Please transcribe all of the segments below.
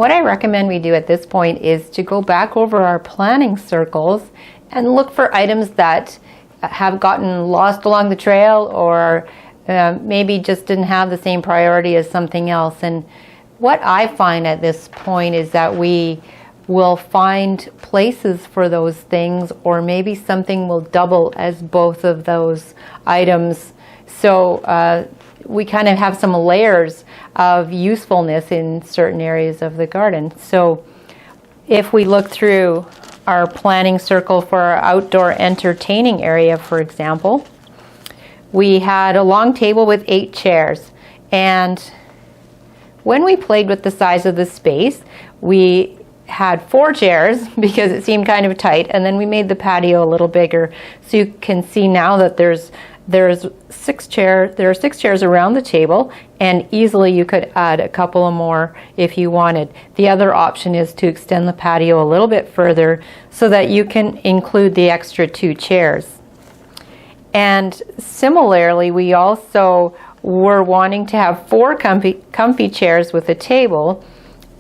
what I recommend we do at this point is to go back over our planning circles and look for items that have gotten lost along the trail, or maybe just didn't have the same priority as something else. And what I find at this point is that we will find places for those things, or maybe something will double as both of those items. So we kind of have some layers of usefulness in certain areas of the garden. So if we look through our planning circle for our outdoor entertaining area, for example, we had a long table with 8 chairs. And when we played with the size of the space, we had 4 chairs because it seemed kind of tight, and then we made the patio a little bigger. So you can see now that there are 6 chairs around the table, and easily you could add a couple of more if you wanted. The other option is to extend the patio a little bit further so that you can include the extra 2 chairs. And similarly, we also were wanting to have 4 comfy chairs with a table,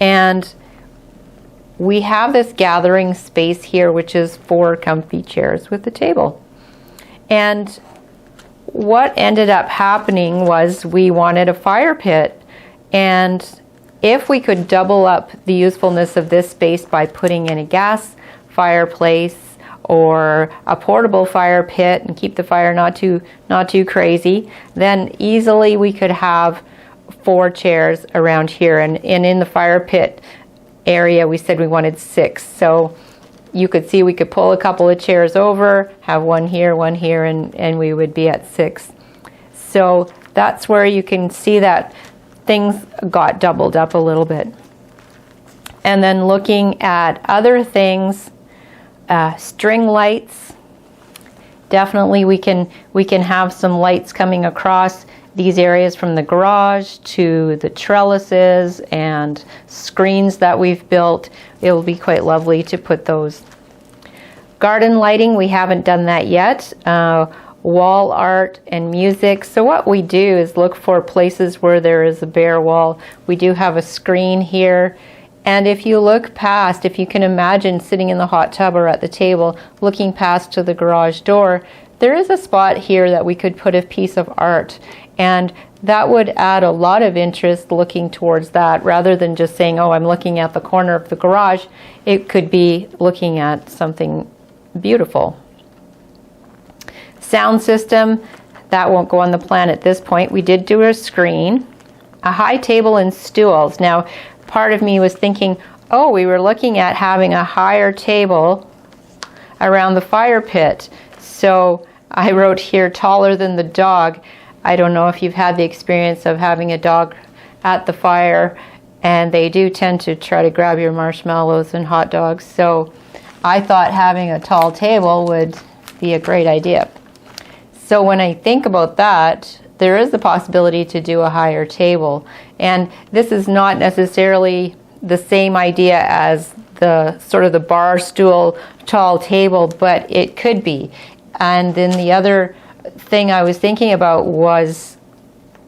and we have this gathering space here, which is 4 comfy chairs with a table. And what ended up happening was we wanted a fire pit, and if we could double up the usefulness of this space by putting in a gas fireplace or a portable fire pit and keep the fire not too crazy, then easily we could have 4 chairs around here. And in the fire pit area, we said we wanted 6. So you could see we could pull a couple of chairs over, have one here, and we would be at 6. So that's where you can see that things got doubled up a little bit. And then looking at other things, string lights. Definitely we can have some lights coming across these areas from the garage to the trellises and screens that we've built. It will be quite lovely to put those. Garden lighting, we haven't done that yet. Wall art and music. So what we do is look for places where there is a bare wall. We do have a screen here. And if you look past, if you can imagine sitting in the hot tub or at the table, looking past to the garage door, there is a spot here that we could put a piece of art. And that would add a lot of interest looking towards that, rather than just saying, oh, I'm looking at the corner of the garage. It could be looking at something beautiful. Sound system, that won't go on the plan at this point. We did do a screen, a high table and stools. Now, part of me was thinking, oh, we were looking at having a higher table around the fire pit. So I wrote here, taller than the dog. I don't know if you've had the experience of having a dog at the fire, and they do tend to try to grab your marshmallows and hot dogs. So I thought having a tall table would be a great idea. So when I think about that, there is the possibility to do a higher table. And this is not necessarily the same idea as the sort of the bar stool tall table, but it could be. And then the other thing I was thinking about was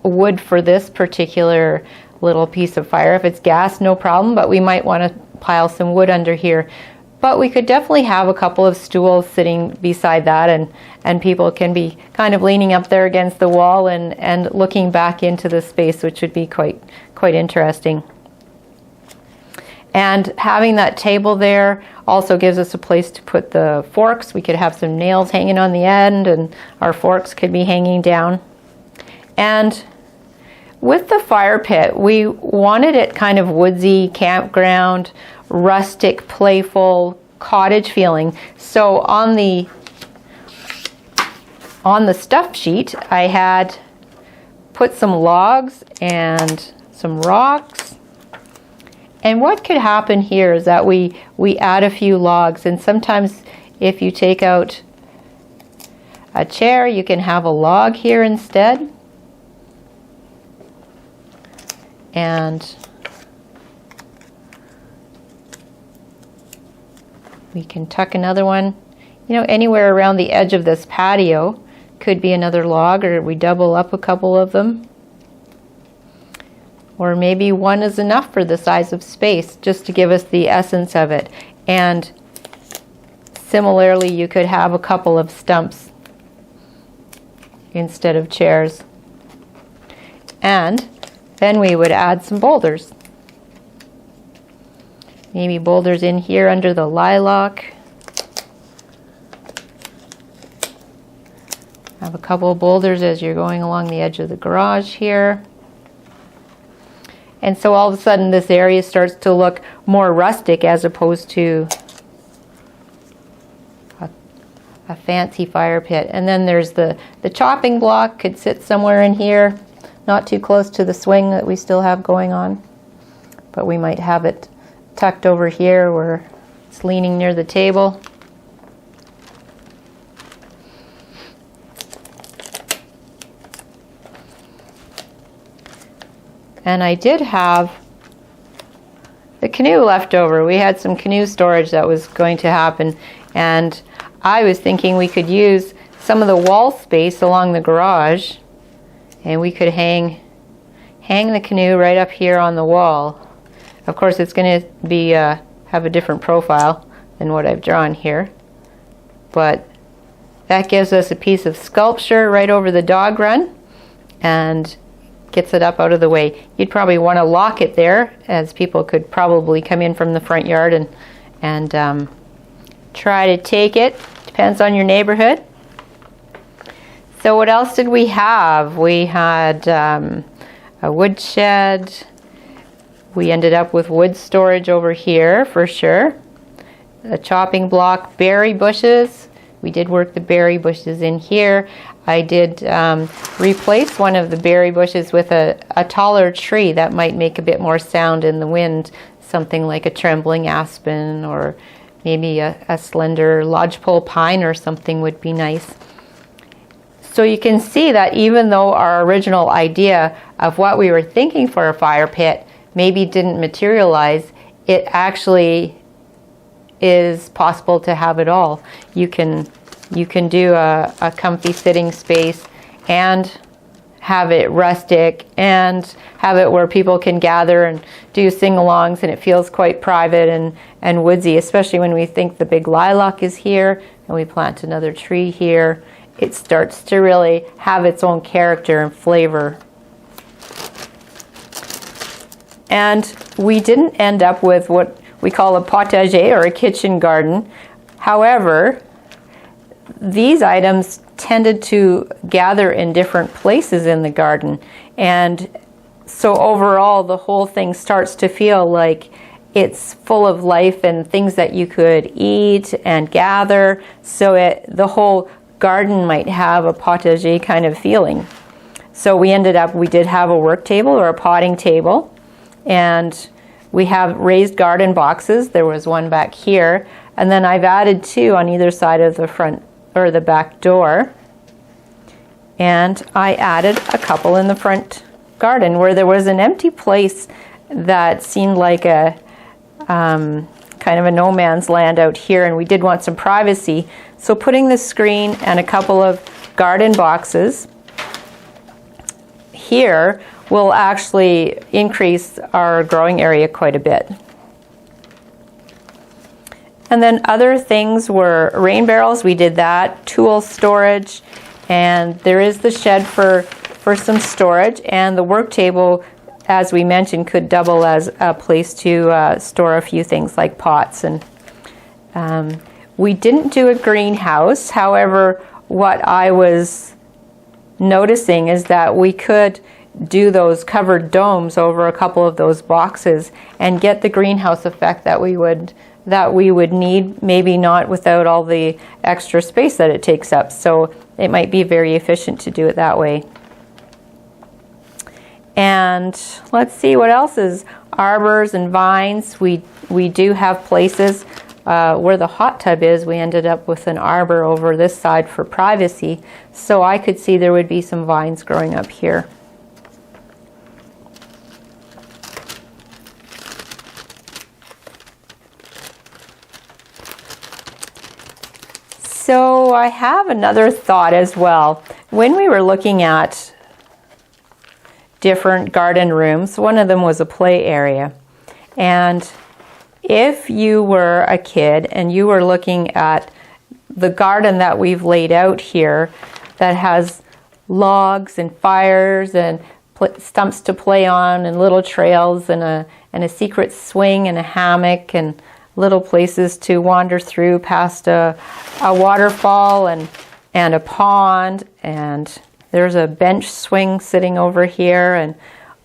wood for this particular little piece of fire. If it's gas, no problem, but we might want to pile some wood under here. But we could definitely have a couple of stools sitting beside that, and people can be kind of leaning up there against the wall and looking back into the space, which would be quite interesting. And having that table there also gives us a place to put the forks. We could have some nails hanging on the end, and our forks could be hanging down. And with the fire pit, we wanted it kind of woodsy, campground, rustic, playful, cottage feeling. So on the stuff sheet, I had put some logs and some rocks. And what could happen here is that we add a few logs, and sometimes if you take out a chair, you can have a log here instead. And we can tuck another one, anywhere around the edge of this patio. Could be another log, or we double up a couple of them. or maybe one is enough for the size of space, just to give us the essence of it. And similarly, you could have a couple of stumps instead of chairs. And then we would add some boulders. Maybe boulders in here under the lilac. Have a couple of boulders as you're going along the edge of the garage here. And so all of a sudden this area starts to look more rustic as opposed to a fancy fire pit. And then there's the chopping block, could sit somewhere in here, not too close to the swing that we still have going on. But we might have it tucked over here where it's leaning near the table. And I did have the canoe left over. We had some canoe storage that was going to happen, and I was thinking we could use some of the wall space along the garage, and we could hang the canoe right up here on the wall. Of course, it's going to be have a different profile than what I've drawn here, but that gives us a piece of sculpture right over the dog run and gets it up out of the way. You'd probably want to lock it there, as people could probably come in from the front yard and try to take it. Depends on your neighborhood. So what else did we have? We had a wood shed. We ended up with wood storage over here for sure. A chopping block, berry bushes. We did work the berry bushes in here. I did replace one of the berry bushes with a taller tree that might make a bit more sound in the wind, something like a trembling aspen, or maybe a slender lodgepole pine or something would be nice. So you can see that even though our original idea of what we were thinking for a fire pit maybe didn't materialize, it actually is possible to have it all. You can do a comfy sitting space and have it rustic and have it where people can gather and do sing-alongs, and it feels quite private and woodsy, especially when we think the big lilac is here and we plant another tree here. It starts to really have its own character and flavor. And we didn't end up with what we call a potager or a kitchen garden. However, these items tended to gather in different places in the garden, and so overall the whole thing starts to feel like it's full of life and things that you could eat and gather, so the whole garden might have a potager kind of feeling. So we did have a work table or a potting table, and we have raised garden boxes. There was one back here, and then I've added two on either side of the front or the back door, and I added a couple in the front garden where there was an empty place that seemed like a kind of a no man's land out here, and we did want some privacy. So putting the screen and a couple of garden boxes here will actually increase our growing area quite a bit. And then other things were rain barrels. We did that, tool storage, and there is the shed for some storage, and the work table, as we mentioned, could double as a place to store a few things like pots. And we didn't do a greenhouse. However, what I was noticing is that we could do those covered domes over a couple of those boxes and get the greenhouse effect that we would need, maybe not without all the extra space that it takes up. So it might be very efficient to do it that way. And let's see what else is arbors and vines. We do have places where the hot tub is. We ended up with an arbor over this side for privacy, so I could see there would be some vines growing up here. So I have another thought as well. When we were looking at different garden rooms. One of them was a play area. And if you were a kid and you were looking at the garden that we've laid out here that has logs and fires and stumps to play on and little trails and a secret swing and a hammock and little places to wander through past a waterfall and a pond, and there's a bench swing sitting over here and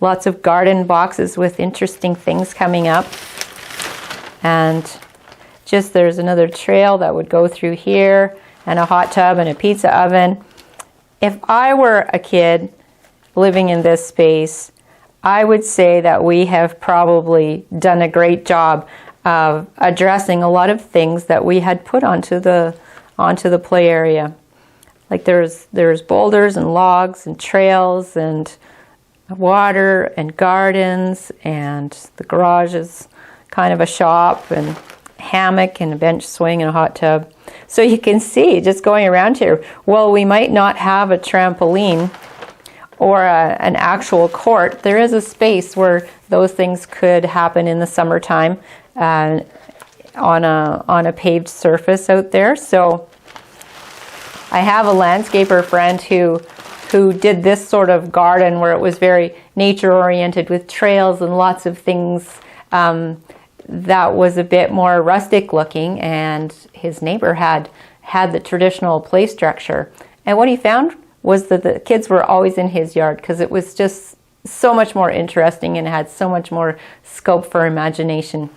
lots of garden boxes with interesting things coming up. And just there's another trail that would go through here and a hot tub and a pizza oven. If I were a kid living in this space, I would say that we have probably done a great job of addressing a lot of things that we had put onto the play area. Like there's boulders and logs and trails and water and gardens, and the garage is kind of a shop, and hammock and a bench swing and a hot tub. So you can see, just going around here, well, we might not have a trampoline or an actual court. There is a space where those things could happen in the summertime on a paved surface out there. So I have a landscaper friend who did this sort of garden where it was very nature oriented with trails and lots of things that was a bit more rustic looking, and his neighbor had the traditional play structure. And what he found was that the kids were always in his yard because it was just so much more interesting and had so much more scope for imagination.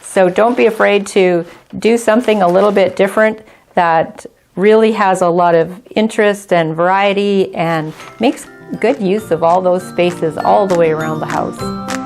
So don't be afraid to do something a little bit different that really has a lot of interest and variety and makes good use of all those spaces all the way around the house.